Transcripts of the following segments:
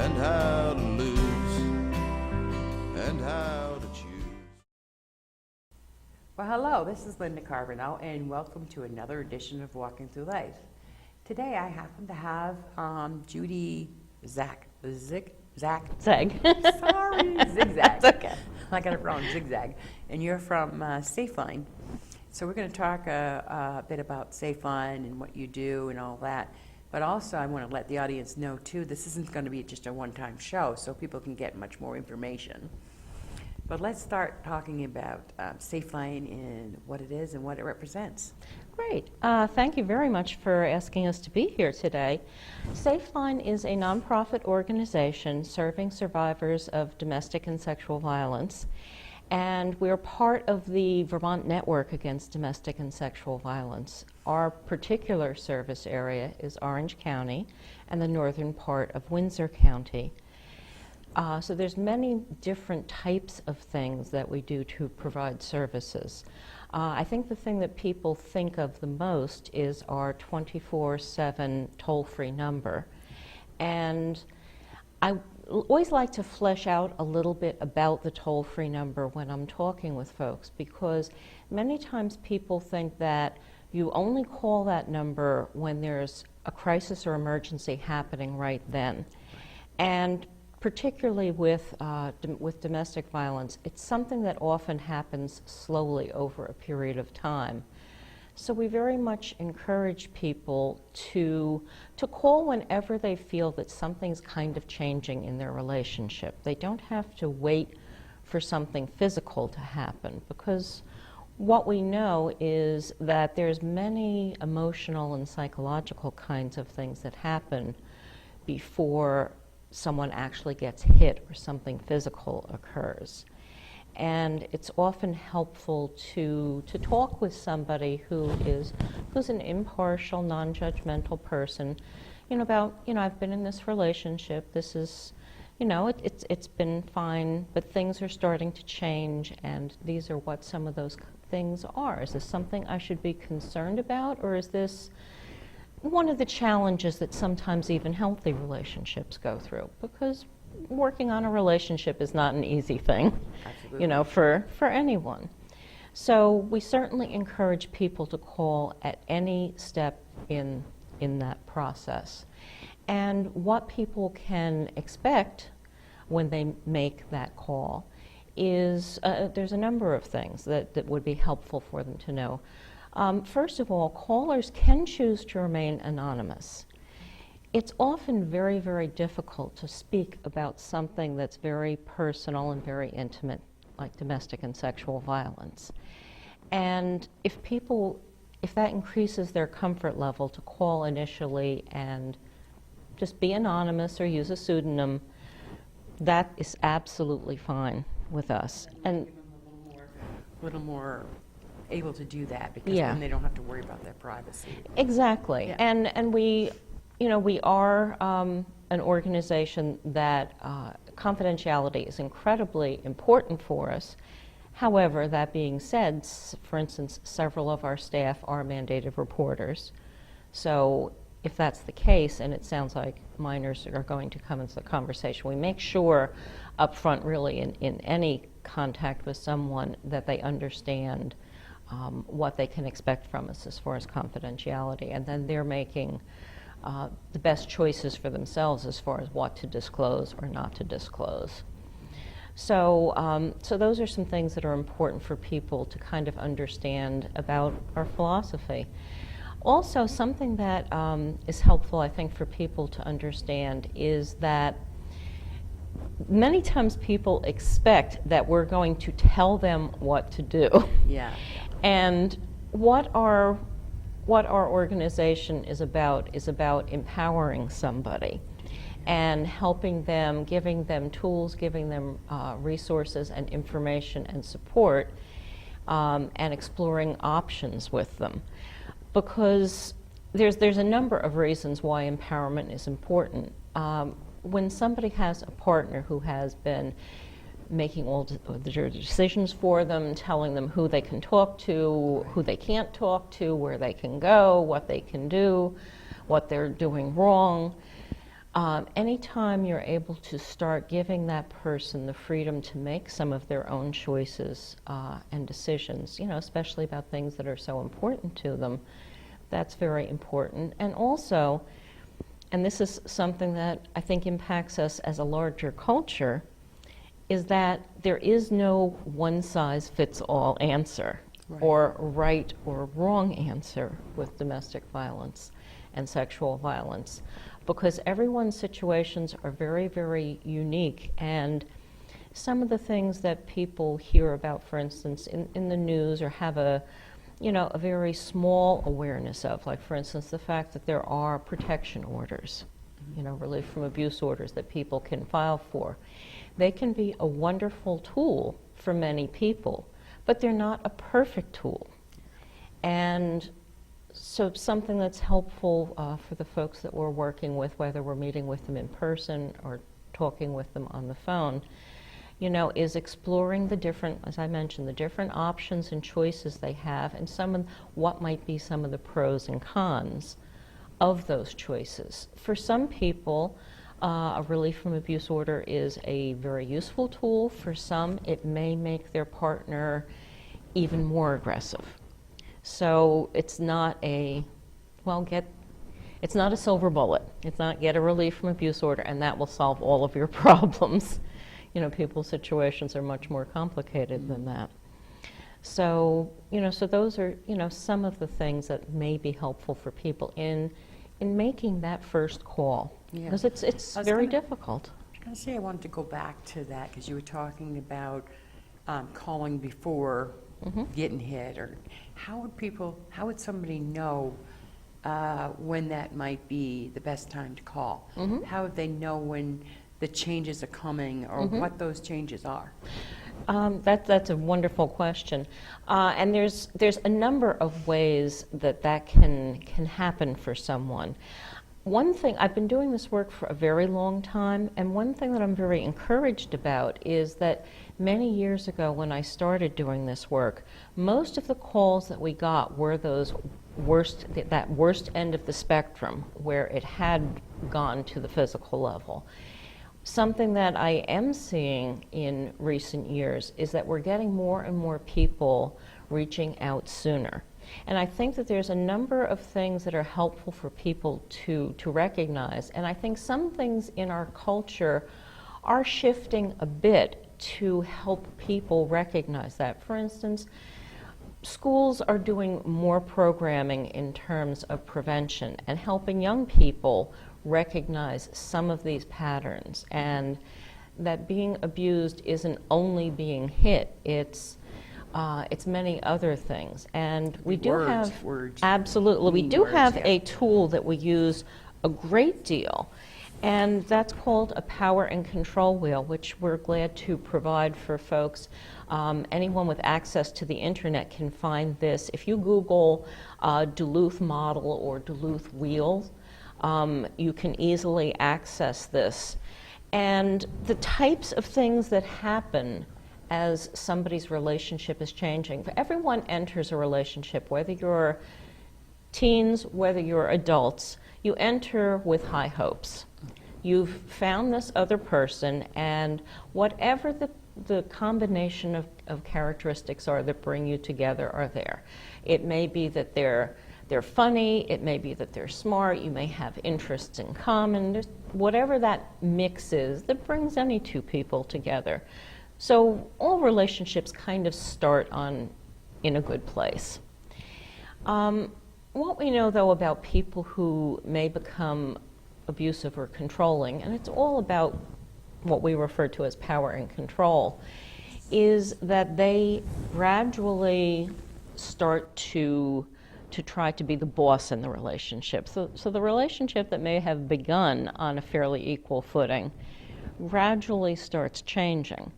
and how to lose and how to choose. Well, hello, this is Linda Carbonell, and welcome to another edition of Walking Through Life. Today I happen to have Judy Zag. Sorry, Zigzag. That's okay. I got it wrong, Zigzag. And you're from Safeline. So we're going to talk a bit about Safeline and what you do and all that. But also I want to let the audience know, too, this isn't going to be just a one-time show, so people can get much more information. But let's start talking about Safeline and what it is and what it represents. Great. Thank you very much for asking us to be here today. Safeline is a nonprofit organization serving survivors of domestic and sexual violence. And we're part of the Vermont Network Against Domestic and Sexual Violence. Our particular service area is Orange County and the northern part of Windsor County. So there's many different types of things that we do to provide services. I think the thing that people think of the most is our 24/7 toll-free number. And I always like to flesh out a little bit about the toll-free number when I'm talking with folks, because many times people think that you only call that number when there's a crisis or emergency happening right then. And particularly with domestic violence, it's something that often happens slowly over a period of time. So we very much encourage people to call whenever they feel that something's kind of changing in their relationship. They don't have to wait for something physical to happen, because what we know is that there's many emotional and psychological kinds of things that happen before someone actually gets hit or something physical occurs. And it's often helpful to talk with somebody who's an impartial, non-judgmental person, about, I've been in this relationship, this is, it's been fine, but things are starting to change, and these are what some of those things are. Is this something I should be concerned about, or is this one of the challenges that sometimes even healthy relationships go through? Because working on a relationship is not an easy thing, Absolutely. For anyone. So we certainly encourage people to call at any step in that process. And what people can expect when they make that call is there's a number of things that would be helpful for them to know. First of all, callers can choose to remain anonymous. It's often very, very difficult to speak about something that's very personal and very intimate, like domestic and sexual violence. And if that increases their comfort level to call initially and just be anonymous or use a pseudonym, that is absolutely fine with us. And a little more able to do that, because then they don't have to worry about their privacy. Exactly. Yeah. And we are an organization that confidentiality is incredibly important for us. However, that being said, for instance, several of our staff are mandated reporters. So if that's the case, and it sounds like minors are going to come into the conversation, we make sure up front, really, in any contact with someone, that they understand what they can expect from us as far as confidentiality, and then they're making the best choices for themselves as far as what to disclose or not to disclose. So those are some things that are important for people to kind of understand about our philosophy. Also, something that is helpful, I think, for people to understand is that many times people expect that we're going to tell them what to do. Yeah. And what our organization is about empowering somebody and helping them, giving them tools, giving them resources and information and support, and exploring options with them. Because there's a number of reasons why empowerment is important. When somebody has a partner who has been making all the decisions for them, telling them who they can talk to, who they can't talk to, where they can go, what they can do, what they're doing wrong, anytime you're able to start giving that person the freedom to make some of their own choices and decisions, especially about things that are so important to them, that's very important. And also, and this is something that I think impacts us as a larger culture, is that there is no one-size-fits-all answer, Right. or right or wrong answer with domestic violence and sexual violence, because everyone's situations are very, very unique. And some of the things that people hear about, for instance, in the news, or have a very small awareness of, like, for instance, the fact that there are protection orders, relief from abuse orders that people can file for. They can be a wonderful tool for many people, but they're not a perfect tool. And so something that's helpful for the folks that we're working with, whether we're meeting with them in person or talking with them on the phone, is exploring the different, as I mentioned, the different options and choices they have, and what might be some of the pros and cons of those choices. For some people, a relief from abuse order is a very useful tool. For some, it may make their partner even more aggressive. So it's not a silver bullet. It's not get a relief from abuse order and that will solve all of your problems. People's situations are much more complicated than that. So, so those are, some of the things that may be helpful for people in making that first call. Yeah. Because it's very difficult. I was going to say, I wanted to go back to that because you were talking about calling before getting hit, or how would somebody know when that might be the best time to call? How would they know when the changes are coming, or what those changes are? That's a wonderful question, and there's a number of ways that can happen for someone. One thing, I've been doing this work for a very long time, and one thing that I'm very encouraged about is that many years ago when I started doing this work, most of the calls that we got were that worst end of the spectrum, where it had gone to the physical level. Something that I am seeing in recent years is that we're getting more and more people reaching out sooner. And I think that there's a number of things that are helpful for people to recognize. And I think some things in our culture are shifting a bit to help people recognize that. For instance, schools are doing more programming in terms of prevention and helping young people recognize some of these patterns, and that being abused isn't only being hit, it's many other things. And we do have a tool that we use a great deal, and that's called a power and control wheel, which we're glad to provide for folks. Anyone with access to the internet can find this. If you Google Duluth model or Duluth wheel, you can easily access this. And the types of things that happen as somebody's relationship is changing. Everyone enters a relationship, whether you're teens, whether you're adults, you enter with high hopes. You've found this other person, and whatever the combination of characteristics are that bring you together are there. It may be that they're funny, it may be that they're smart, you may have interests in common, whatever that mix is that brings any two people together. So all relationships kind of start in a good place. What we know, though, about people who may become abusive or controlling, and it's all about what we refer to as power and control, is that they gradually start to try to be the boss in the relationship. So the relationship that may have begun on a fairly equal footing gradually starts changing.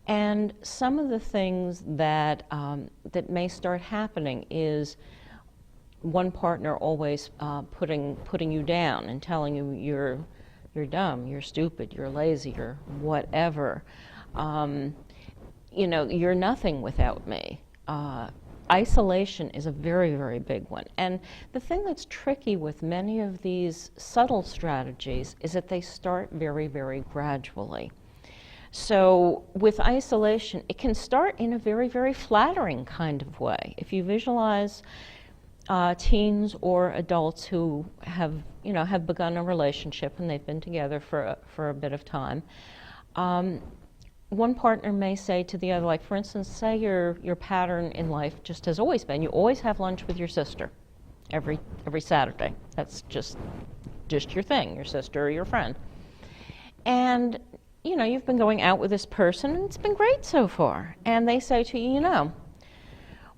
And some of the things that may start happening is one partner always putting you down and telling you you're dumb, you're stupid, you're lazy, you're whatever. You're nothing without me. isolation is a very, very big one. And the thing that's tricky with many of these subtle strategies is that they start very, very gradually. So with isolation, it can start in a very, very flattering kind of way. If you visualize teens or adults who have begun a relationship and they've been together for a bit of time, one partner may say to the other, like for instance, say your pattern in life just has always been, you always have lunch with your sister every Saturday. That's just your thing, your sister or your friend. And you've been going out with this person and it's been great so far. And they say to you,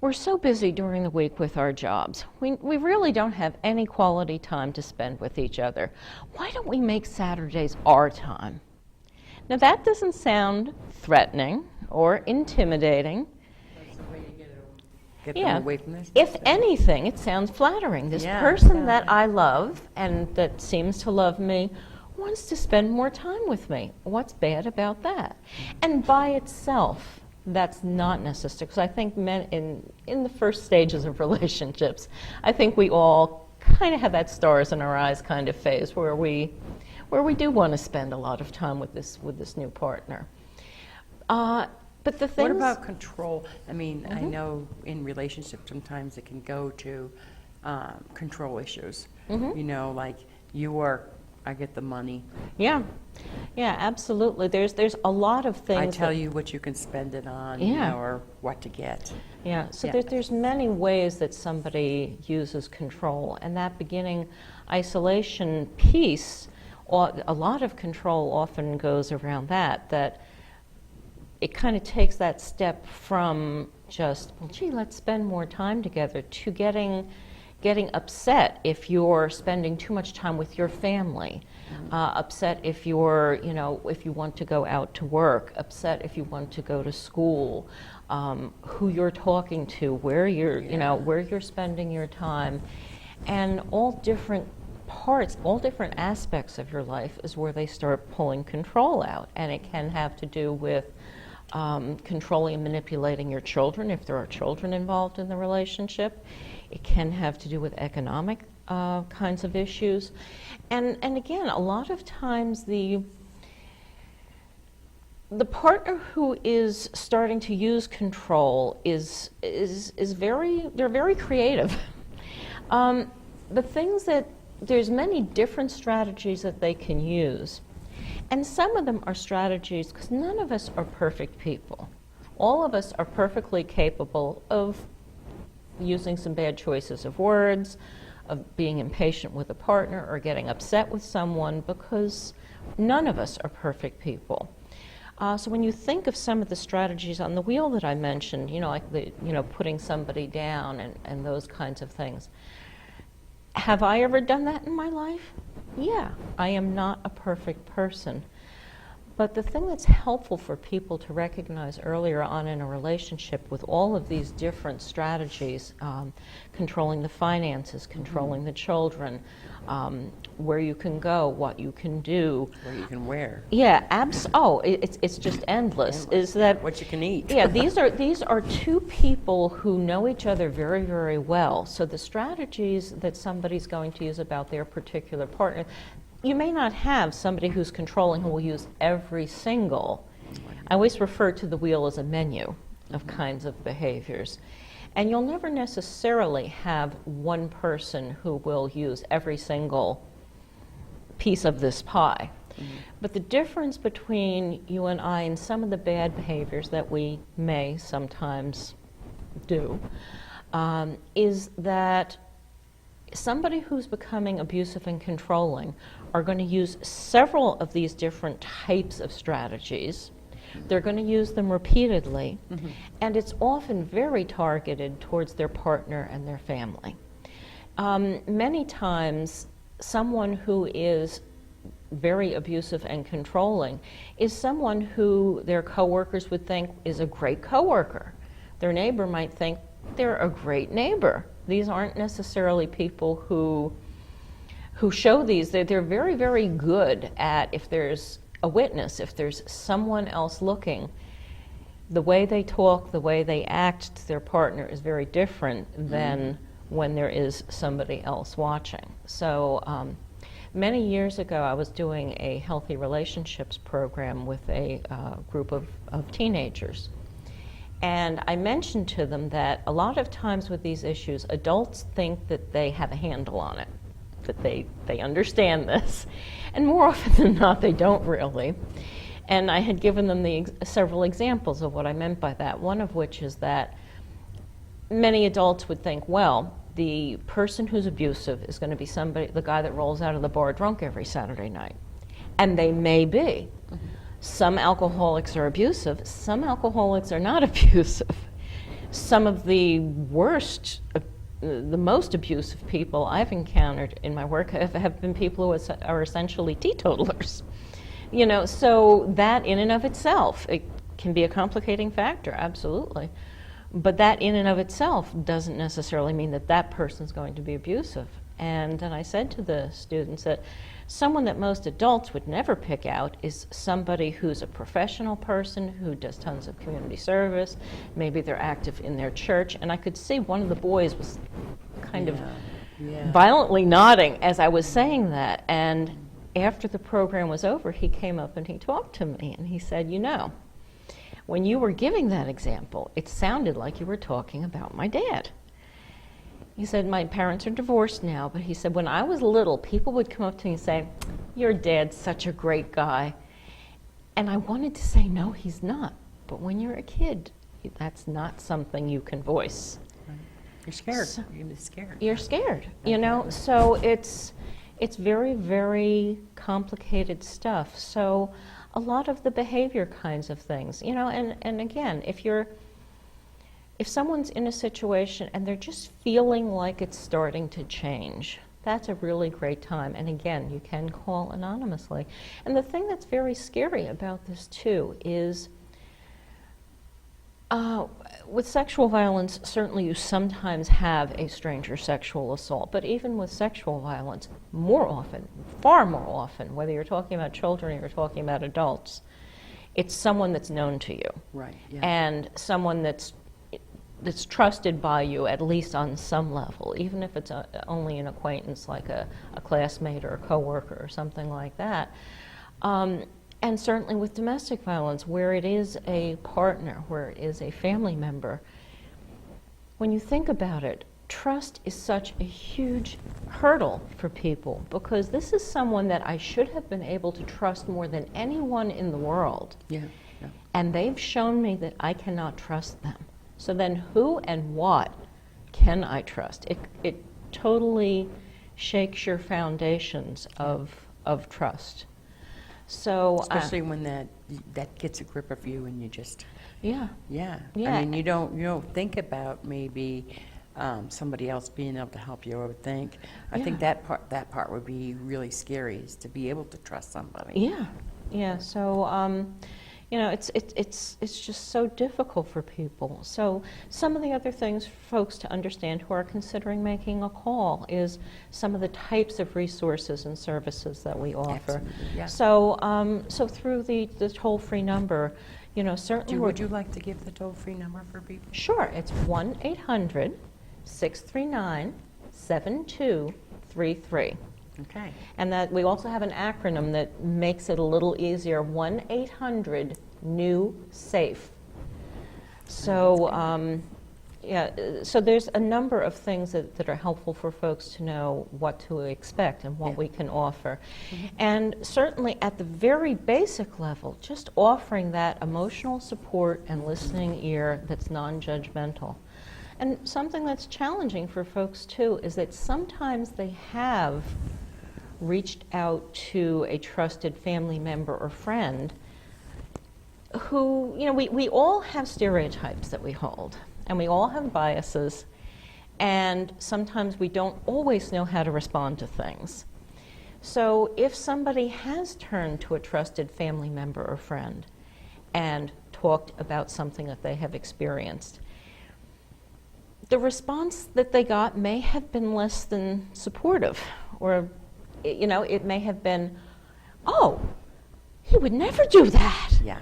we're so busy during the week with our jobs. We really don't have any quality time to spend with each other. Why don't we make Saturdays our time? Now that doesn't sound threatening or intimidating. That's the way to get them away from this. If anything, it sounds flattering. This Yeah, person that I love and that seems to love me wants to spend more time with me. What's bad about that? And by itself, that's not necessary, because I think men in the first stages of relationships, I think we all kind of have that stars in our eyes kind of phase where we do want to spend a lot of time with this new partner. But the things. What about control? I mean, I know in relationships sometimes it can go to control issues. Like you work, I get the money. Yeah, absolutely. There's a lot of things. I tell you what you can spend it on, or what to get. Yeah, so there's many ways that somebody uses control, and that beginning isolation piece, a lot of control often goes around that it kind of takes that step from just, well, gee, let's spend more time together, to getting upset if you're spending too much time with your family, upset if if you want to go out to work, upset if you want to go to school, who you're talking to, where you're spending your time, and all different parts, all different aspects of your life is where they start pulling control out, and it can have to do with controlling and manipulating your children if there are children involved in the relationship. It can have to do with economic kinds of issues. And again, a lot of times the partner who is starting to use control is very creative. The things that, there's many different strategies that they can use. And some of them are strategies, because none of us are perfect people. All of us are perfectly capable of using some bad choices of words, of being impatient with a partner, or getting upset with someone, because none of us are perfect people. So when you think of some of the strategies on the wheel that I mentioned, like putting somebody down and those kinds of things, have I ever done that in my life? Yeah, I am not a perfect person. But the thing that's helpful for people to recognize earlier on in a relationship with all of these different strategies, controlling the finances, controlling the children, where you can go, what you can do. Where you can wear. Yeah, it's just endless. Is that what you can eat. Yeah, these are two people who know each other very, very well. So the strategies that somebody's going to use about their particular partner, you may not have somebody who's controlling who will use every single. I always refer to the wheel as a menu of kinds of behaviors. And you'll never necessarily have one person who will use every single piece of this pie. But the difference between you and I and some of the bad behaviors that we may sometimes do is that somebody who's becoming abusive and controlling are going to use several of these different types of strategies. They're going to use them repeatedly, and it's often very targeted towards their partner and their family. Many times, someone who is very abusive and controlling is someone who their coworkers would think is a great coworker. Their neighbor might think they're a great neighbor. These aren't necessarily people who show these. They're very, very good at, if there's a witness, if there's someone else looking, the way they talk, the way they act to their partner is very different than when there is somebody else watching. So many years ago, I was doing a healthy relationships program with a group of teenagers. And I mentioned to them that a lot of times with these issues, adults think that they have a handle on it, that they understand this. And more often than not, they don't really. And I had given them several examples of what I meant by that, one of which is that many adults would think, well, the person who's abusive is going to be the guy that rolls out of the bar drunk every Saturday night. And they may be. Some alcoholics are abusive, some alcoholics are not abusive. Some of the worst, the most abusive people I've encountered in my work have been people who are essentially teetotalers. You know, so that in and of itself, it can be a complicating factor, absolutely. But that in and of itself doesn't necessarily mean that that person's going to be abusive. And then I said to the students that someone that most adults would never pick out is somebody who's a professional person, who does tons of community service, maybe they're active in their church. And I could see one of the boys was kind of violently nodding as I was saying that. And after the program was over, he came up and he talked to me and he said, you know, when you were giving that example, it sounded like you were talking about my dad. He said, my parents are divorced now, but he said, when I was little, people would come up to me and say, your dad's such a great guy. And I wanted to say, no, he's not. But when you're a kid, that's not something you can voice. You're scared. You're scared. You're scared, you know? So it's very, very complicated stuff. So a lot of the behavior kinds of things, you know, and again, if someone's in a situation and they're just feeling like it's starting to change, that's a really great time. And again, you can call anonymously. And the thing that's very scary about this too is with sexual violence, certainly you sometimes have a stranger sexual assault, but even with sexual violence, more often, far more often, whether you're talking about children or you're talking about adults, it's someone that's known to you. Right. Yeah. And someone that's trusted by you, at least on some level, even if it's only an acquaintance like a classmate or a coworker or something like that. And certainly with domestic violence, where it is a partner, where it is a family member, when you think about it, trust is such a huge hurdle for people because this is someone that I should have been able to trust more than anyone in the world. Yeah. Yeah. And they've shown me that I cannot trust them. So then who and what can I trust? It totally shakes your foundations of trust. So especially when that gets a grip of you and you just yeah. I mean you don't think about maybe somebody else being able to help you. I think that part would be really scary, is to be able to trust somebody. Yeah. So you know, it's just so difficult for people. So some of the other things for folks to understand who are considering making a call is some of the types of resources and services that we offer. Absolutely, yeah. So through the toll-free number, you know, certainly Would you like to give the toll-free number for people? Sure, it's 1-800-639-7233. Okay. And that we also have an acronym that makes it a little easier, 1-800-NEW-SAFE. So, so there's a number of things that are helpful for folks to know what to expect and what we can offer. Mm-hmm. And certainly at the very basic level, just offering that emotional support and listening ear that's non-judgmental. And something that's challenging for folks too is that sometimes they have reached out to a trusted family member or friend who, you know, we all have stereotypes that we hold, and we all have biases, and sometimes we don't always know how to respond to things. So if somebody has turned to a trusted family member or friend and talked about something that they have experienced, the response that they got may have been less than supportive, or you know, it may have been, oh, he would never do that. Yeah.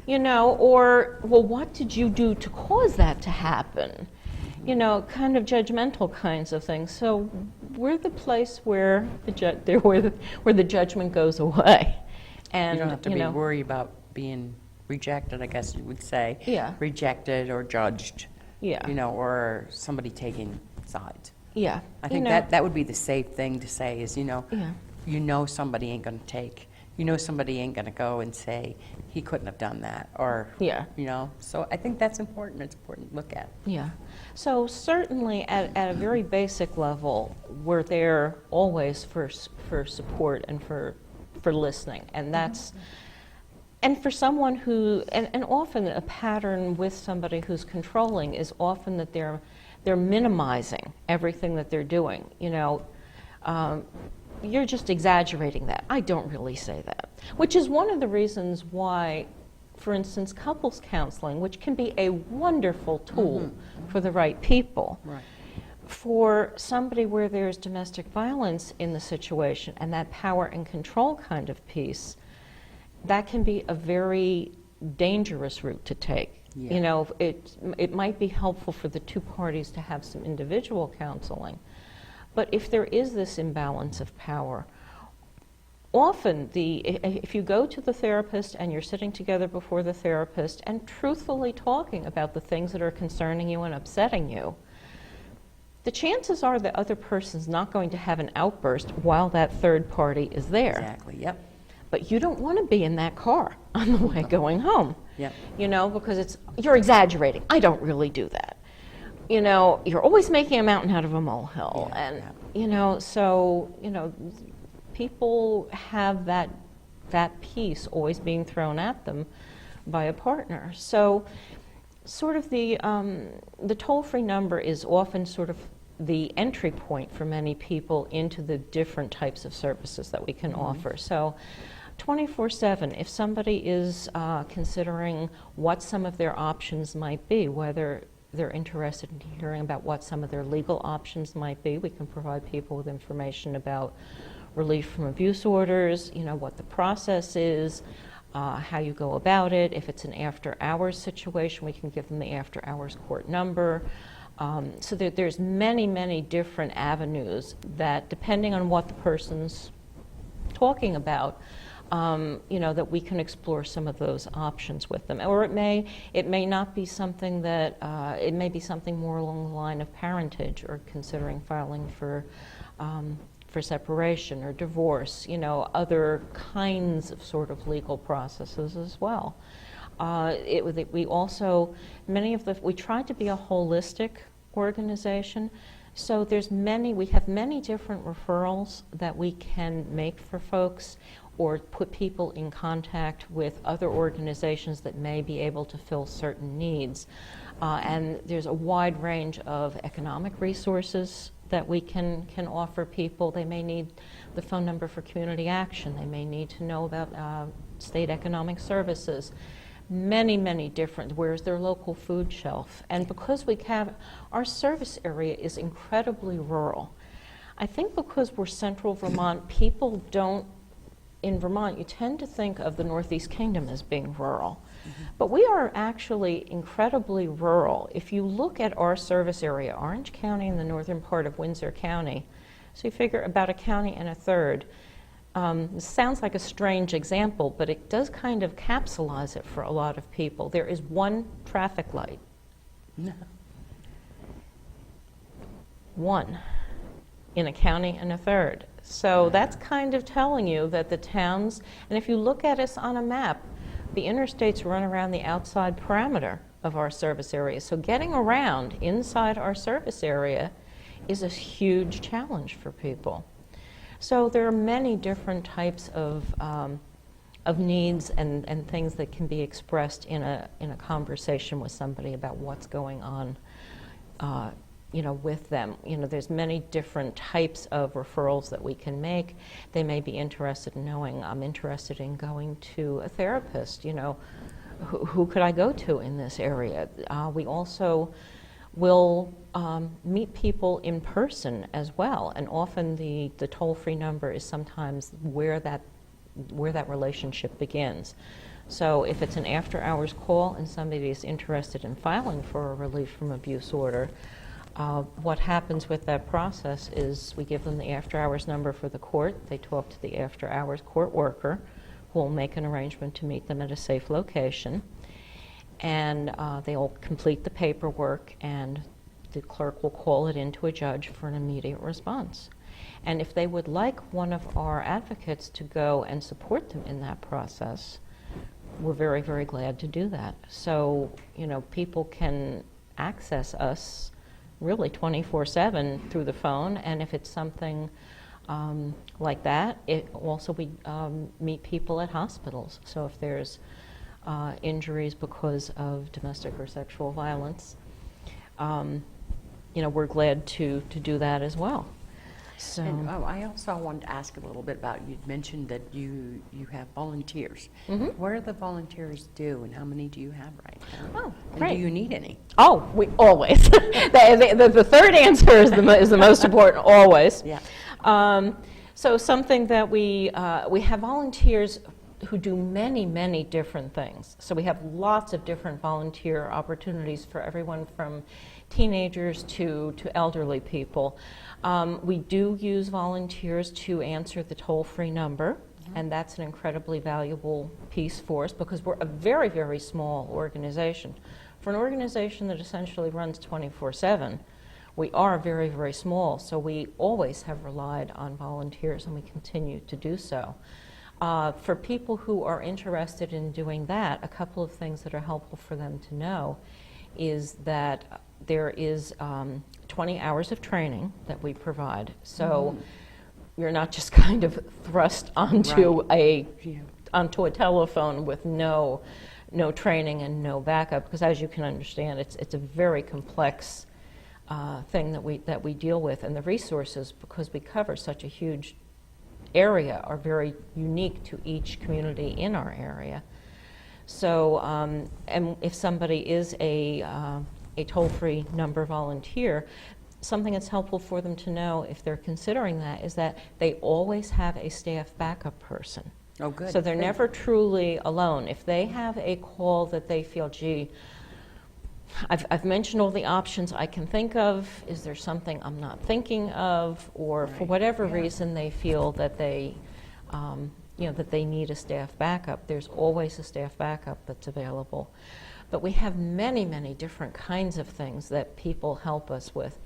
You know, or, well, what did you do to cause that to happen? You know, kind of judgmental kinds of things. So we're the place where where the judgment goes away. And You don't have to be know, worried about being rejected, I guess you would say. Yeah. Rejected or judged. Yeah. You know, or somebody taking sides. Yeah. I think that would be the safe thing to say is, Yeah. you know somebody ain't going to take. You know somebody ain't going to go and say, he couldn't have done that. Or, Yeah. you know. So I think that's important. It's important to look at. Yeah. So certainly at a very basic level, we're there always for support and for listening. And that's, and for someone who, and often a pattern with somebody who's controlling is often that they're minimizing everything that they're doing. You know, you're just exaggerating that. I don't really say that. Which is one of the reasons why, for instance, couples counseling, which can be a wonderful tool for the right people, Right. for somebody where there's domestic violence in the situation and that power and control kind of piece, that can be a very dangerous route to take. Yeah. You know, it might be helpful for the two parties to have some individual counseling, but if there is this imbalance of power, often if you go to the therapist and you're sitting together before the therapist and truthfully talking about the things that are concerning you and upsetting you, the chances are the other person's not going to have an outburst while that third party is there. Exactly, yep. But you don't want to be in that car on the way going home. Yep. You know, because you're exaggerating. I don't really do that. You know, you're always making a mountain out of a molehill. Yeah, and, yeah. you know, so, you know, people have that piece always being thrown at them by a partner. So sort of the toll-free number is often sort of the entry point for many people into the different types of services that we can offer. So 24/7, if somebody is considering what some of their options might be, whether they're interested in hearing about what some of their legal options might be, we can provide people with information about relief from abuse orders, you know, what the process is, how you go about it. If it's an after-hours situation, we can give them the after-hours court number. So there's many, many different avenues that, depending on what the person's talking about, you know, that we can explore some of those options with them. Or it may not be something that, it may be something more along the line of parentage or considering filing for separation or divorce, you know, other kinds of sort of legal processes as well. We also, we try to be a holistic organization, so we have many different referrals that we can make for folks or put people in contact with other organizations that may be able to fill certain needs. And there's a wide range of economic resources that we can offer people. They may need the phone number for community action. They may need to know about state economic services. Many, many different, where's their local food shelf? And because our service area is incredibly rural. I think because we're central Vermont, people in Vermont, you tend to think of the Northeast Kingdom as being rural. But we are actually incredibly rural. If you look at our service area, Orange County and the northern part of Windsor County, so you figure about a county and a third. This sounds like a strange example, but it does kind of capsulize it for a lot of people. There is one traffic light. One in a county and a third. So that's kind of telling you that the towns, and if you look at us on a map, the interstates run around the outside perimeter of our service area. So getting around inside our service area is a huge challenge for people. So there are many different types of needs and things that can be expressed in a conversation with somebody about what's going on, you know, with them. You know, there's many different types of referrals that we can make. They may be interested in knowing, I'm interested in going to a therapist, you know, who could I go to in this area? We also will meet people in person as well, and often the toll-free number is sometimes where that relationship begins. So if it's an after-hours call and somebody is interested in filing for a relief from abuse order, what happens with that process is we give them the after-hours number for the court. They talk to the after-hours court worker, who will make an arrangement to meet them at a safe location. And they'll complete the paperwork, and the clerk will call it into a judge for an immediate response. And if they would like one of our advocates to go and support them in that process, we're very, very glad to do that. So, you know, people can access us really 24/7 through the phone, and if it's something like that, we meet people at hospitals. So if there's injuries because of domestic or sexual violence, you know, we're glad to do that as well. So, And, I also wanted to ask a little bit about, you'd mentioned that you have volunteers. Mhm. What do the volunteers do, and how many do you have right now? Oh, And great. do you need any? Oh, we always. The third answer is the most important, always. Yeah. So something that we have volunteers who do many, many different things. So we have lots of different volunteer opportunities for everyone from teenagers to elderly people. We do use volunteers to answer the toll-free number, and that's an incredibly valuable piece for us because we're a very, very small organization. For an organization that essentially runs 24/7, we are very, very small, so we always have relied on volunteers, and we continue to do so. For people who are interested in doing that, a couple of things that are helpful for them to know is that there is 20 hours of training that we provide. So you're not just kind of thrust onto onto a telephone with no training and no backup, because as you can understand, it's a very complex thing that we deal with, and the resources, because we cover such a huge area, are very unique to each community in our area. So, and if somebody is a toll-free number volunteer, something that's helpful for them to know if they're considering that is that they always have a staff backup person. Oh, good. So they're Good. never truly alone. If they have a call that they feel, gee, I've mentioned all the options I can think of, is there something I'm not thinking of, or for Right. whatever Yeah. reason they feel that they that they need a staff backup, there's always a staff backup that's available. But we have many, many different kinds of things that people help us with.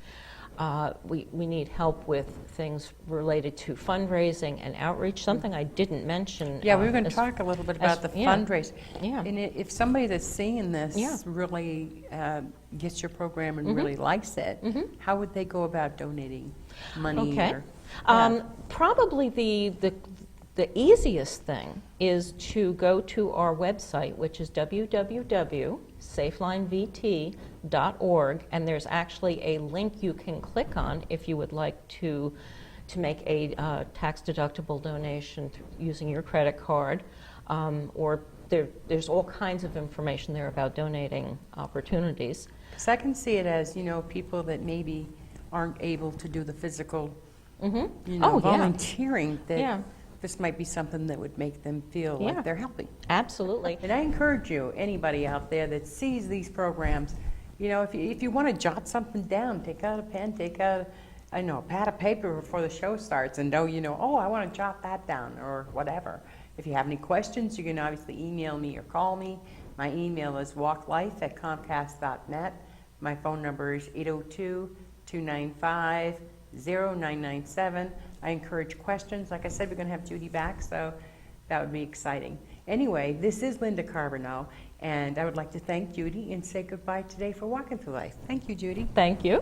We need help with things related to fundraising and outreach, something I didn't mention. Yeah, we were going to as- talk a little bit as- about the yeah. fundraise. Yeah. And if somebody that's seeing this Yeah. really gets your program and Mhm. really likes it, Mhm. how would they go about donating money? Okay. Or, yeah. Probably the easiest thing is to go to our website, which is www.safelinevt.org, and there's actually a link you can click on if you would like to make a tax-deductible donation using your credit card, or there's all kinds of information there about donating opportunities. 'Cause I can see it as, people that maybe aren't able to do the physical, Mm-hmm. Oh, yeah. volunteering, that Yeah. this might be something that would make them feel Yeah. like they're helping. Absolutely. And I encourage you, anybody out there that sees these programs, if you want to jot something down, take out a pen, take out, a pad of paper before the show starts, and I want to jot that down, or whatever. If you have any questions, you can obviously email me or call me. My email is walklife@comcast.net. My phone number is 802-295-0997. I encourage questions. Like I said, we're going to have Judy back, so that would be exciting. Anyway, this is Linda Carbonell, and I would like to thank Judy and say goodbye today for Walking Through Life. Thank you, Judy. Thank you.